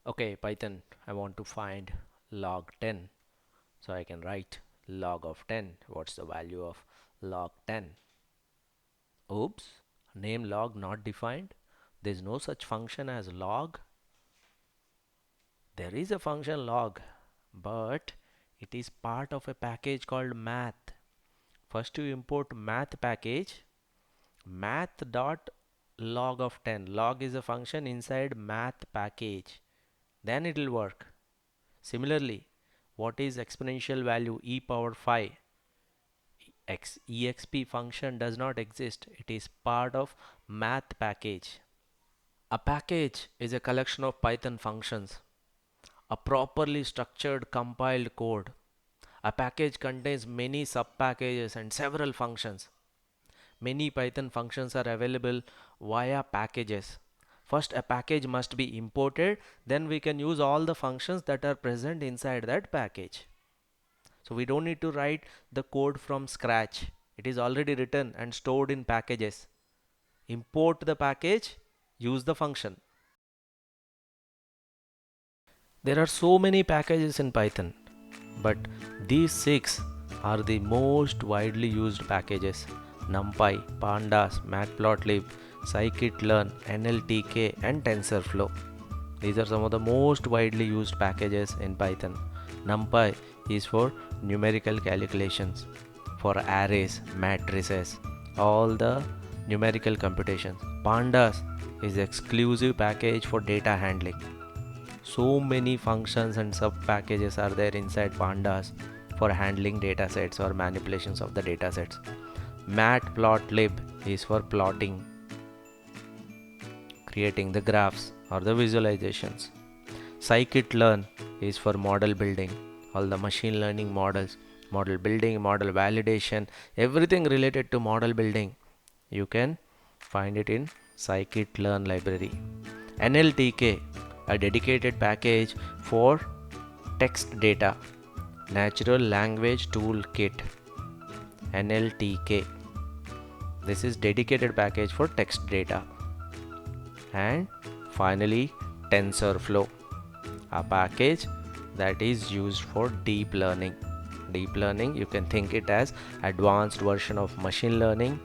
Okay, Python, I want to find log 10. So I can write log of 10. What's the value of log 10? Oops, name log not defined. There's no such function as log. There is a function log, but it is part of a package called math. First you import math package, math dot log of 10. Log is a function inside math package. Then it will work. Similarly, what is exponential value e power 5? Exp function does not exist. It is part of math package. A package is a collection of Python functions, a properly structured compiled code. A package contains many sub-packages and several functions. Many Python functions are available via packages. First, a package must be imported, then we can use all the functions that are present inside that package. So we don't need to write the code from scratch. It is already written and stored in packages. Import the package, use the function. There are so many packages in Python, but these six are the most widely used packages: NumPy, Pandas, Matplotlib, scikit-learn, NLTK, and TensorFlow. These are some of the most widely used packages in Python. NumPy is for numerical calculations, for arrays, matrices, all the numerical computations. Pandas is exclusive package for data handling. So many functions and sub packages are there inside Pandas for handling datasets or manipulations of the datasets. Matplotlib is for plotting, creating the graphs or the visualizations. Scikit-learn is for model building, all the machine learning models, model building, model validation, everything related to model building. You can find it in scikit-learn library. NLTK, a dedicated package for text data, Natural Language Toolkit. NLTK. This is dedicated package for text data. And finally, TensorFlow, a package that is used for deep learning. Deep learning, you can think it as advanced version of machine learning.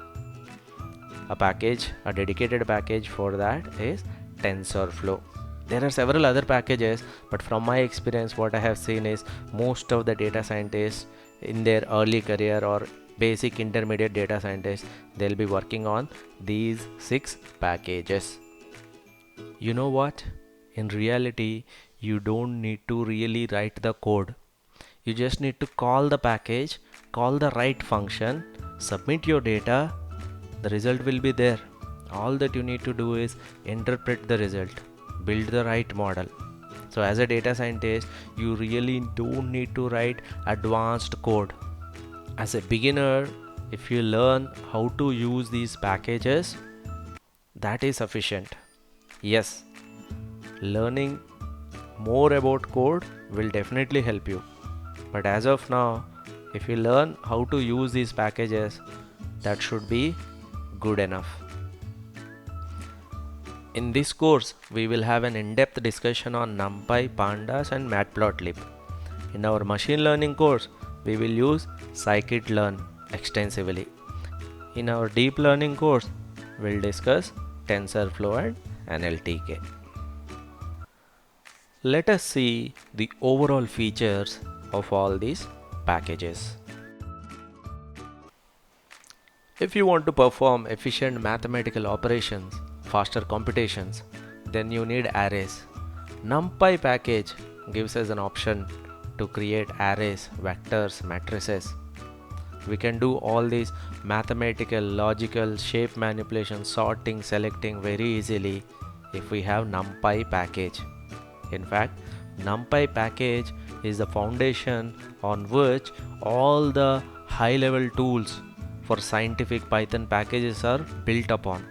A dedicated package for that is TensorFlow. There are several other packages, but from my experience, what I have seen is most of the data scientists in their early career or basic intermediate data scientists, they'll be working on these six packages. You know what? In reality, you don't need to really write the code. You just need to call the package, call the right function, submit your data, the result will be there. All that you need to do is interpret the result, build the right model. So as a data scientist, you really don't need to write advanced code. As a beginner, if you learn how to use these packages, that is sufficient. Yes, learning more about code will definitely help you. But as of now, if you learn how to use these packages, that should be good enough. In this course, we will have an in-depth discussion on NumPy, Pandas and Matplotlib. In our machine learning course, we will use scikit-learn extensively. In our deep learning course, we'll discuss TensorFlow and NLTK. Let us see the overall features of all these packages. If you want to perform efficient mathematical operations, faster computations, then you need arrays. NumPy package gives us an option to create arrays, vectors, matrices. We can do all these mathematical, logical, shape manipulation, sorting, selecting very easily if we have NumPy package. In fact, NumPy package is the foundation on which all the high-level tools for scientific Python packages are built upon.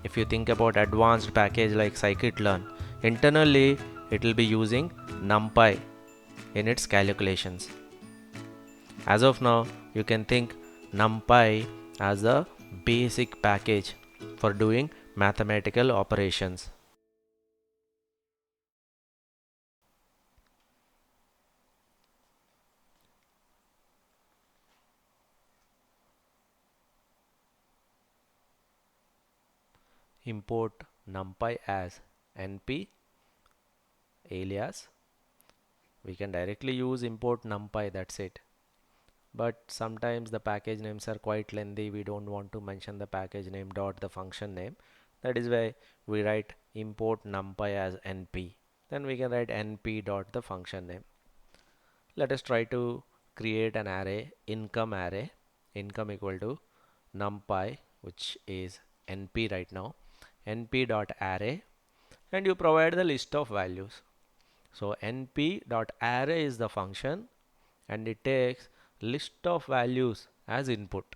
If you think about advanced package like scikit-learn, internally it will be using NumPy in its calculations. As of now, you can think NumPy as a basic package for doing mathematical operations. import numpy as np alias, we can directly use import numpy, that's it. But sometimes the package names are quite lengthy, we don't want to mention the package name dot the function name. That is why we write import numpy as np, then we can write np dot the function name. Let us try to create an array, income equal to numpy, which is np right now, np dot array, and you provide the list of values. So np dot array is the function, and it takes list of values as input.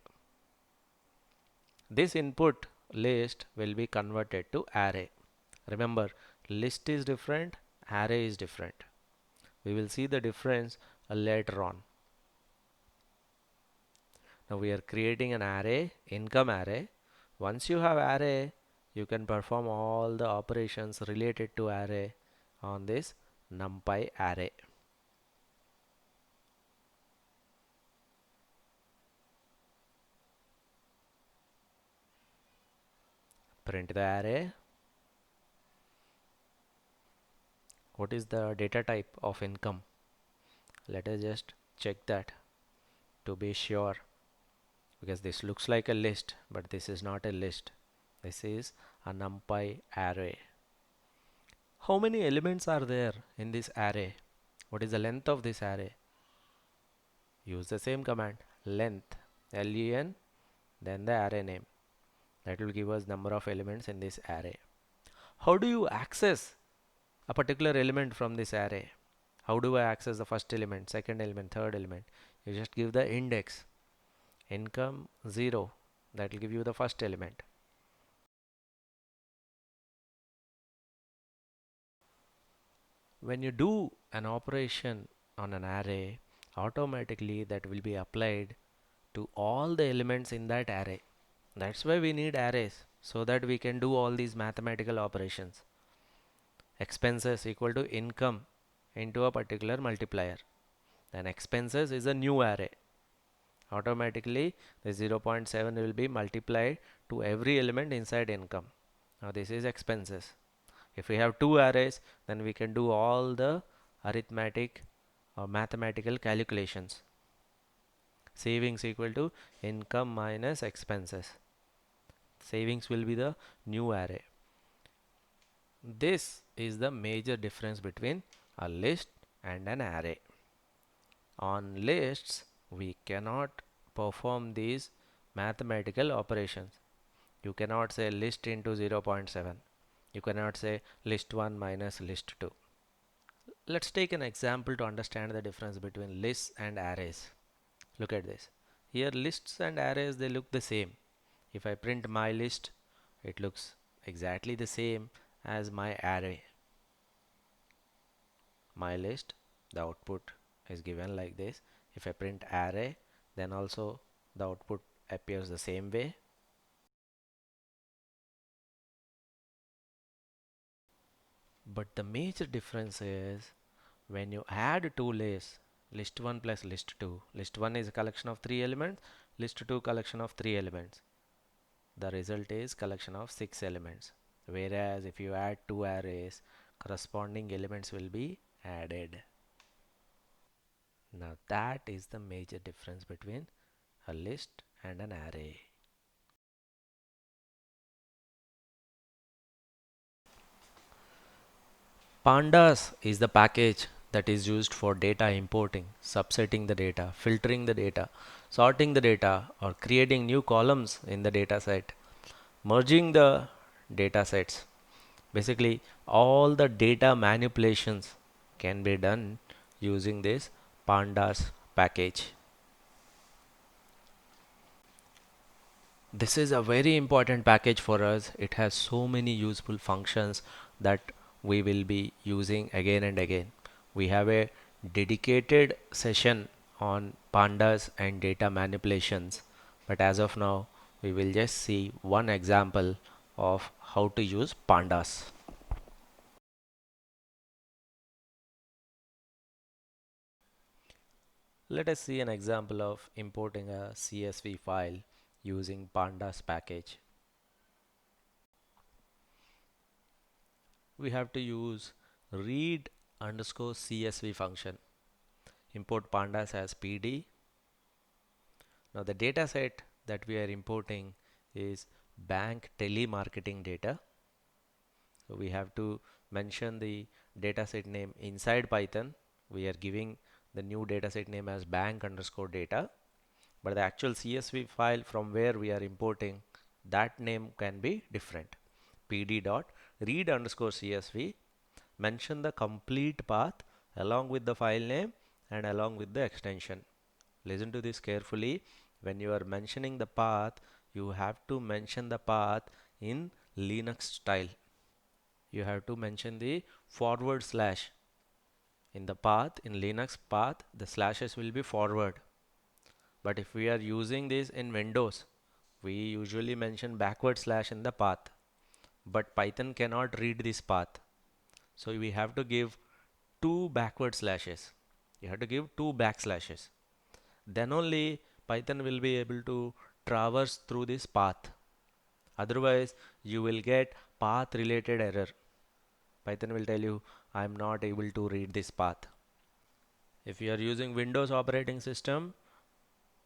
This input list will be converted to array. Remember, list is different, array is different. We will see the difference later on. Now we are creating an array, income array. Once you have array, you can perform all the operations related to array on this numpy array. Print the array. What is the data type of income? Let us just check that to be sure, because this looks like a list, but this is not a list. This is a numpy array. How many elements are there in this array? What is the length of this array? Use the same command, length, len, then the array name. That will give us number of elements in this array. How do you access a particular element from this array? How do I access the first element, second element, third element? You just give the index, income 0, that will give you the first element. When you do an operation on an array, automatically that will be applied to all the elements in that array. That's why we need arrays, so that we can do all these mathematical operations. Expenses equal to income into a particular multiplier. Then expenses is a new array. Automatically the 0.7 will be multiplied to every element inside income. Now this is expenses. If we have two arrays, then we can do all the arithmetic or mathematical calculations. Savings equal to income minus expenses. Savings will be the new array. This is the major difference between a list and an array. On lists, we cannot perform these mathematical operations. You cannot say list into 0.7. You cannot say list 1 minus list 2. Let's take an example to understand the difference between lists and arrays. Look at this. Here lists and arrays, they look the same. If I print my list, it looks exactly the same as my array. My list, the output is given like this. If I print array, then also the output appears the same way. But the major difference is when you add two lists, list 1 plus list 2. List 1 is a collection of 3 elements, list 2 collection of 3 elements. The result is collection of 6 elements. Whereas if you add two arrays, corresponding elements will be added. Now that is the major difference between a list and an array. Pandas is the package that is used for data importing, subsetting the data, filtering the data, sorting the data, or creating new columns in the data set, merging the data sets. Basically, all the data manipulations can be done using this Pandas package. This is a very important package for us. It has so many useful functions that we will be using again and again. We have a dedicated session on pandas and data manipulations, but as of now, we will just see one example of how to use pandas. Let us see an example of importing a CSV file using pandas package. we have to use read underscore CSV function. Import pandas as PD. Now the data set that we are importing is bank telemarketing data. So we have to mention the dataset name inside Python. We are giving the new dataset name as bank underscore data, but the actual CSV file from where we are importing, that name can be different. PD dot read underscore CSV, mention the complete path along with the file name and along with the extension. Listen to this carefully. When you are mentioning the path, you have to mention the path in Linux style. You have to mention the forward slash in the path. In Linux path, the slashes will be forward, but if we are using this in Windows, we usually mention backward slash in the path, but Python cannot read this path, so we have to give two backward slashes. You have to give two backslashes, then only Python will be able to traverse through this path. Otherwise you will get path related error. Python will tell you I am not able to read this path. If you are using Windows operating system,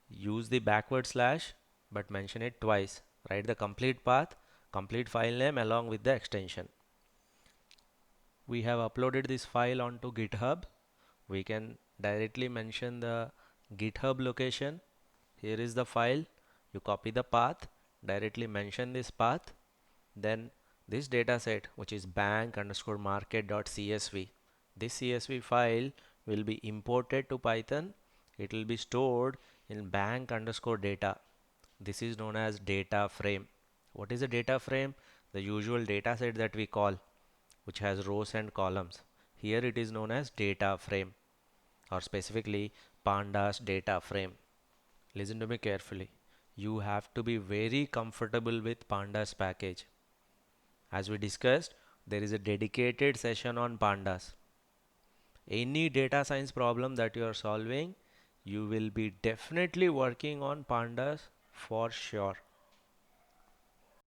use the backward slash but mention it twice. Write the complete path, complete file name along with the extension. We have uploaded this file onto GitHub. We can directly mention the GitHub location. Here is the file. You copy the path, directly mention this path. Then this dataset, which is bank underscore market.csv, this CSV file will be imported to Python. It will be stored in bank underscore data. This is known as data frame. What is a data frame? The usual dataset that we call, which has rows and columns. Here it is known as data frame, or specifically pandas data frame. Listen to me carefully. You have to be very comfortable with pandas package. As we discussed, there is a dedicated session on pandas. Any data science problem that you are solving, you will be definitely working on pandas for sure.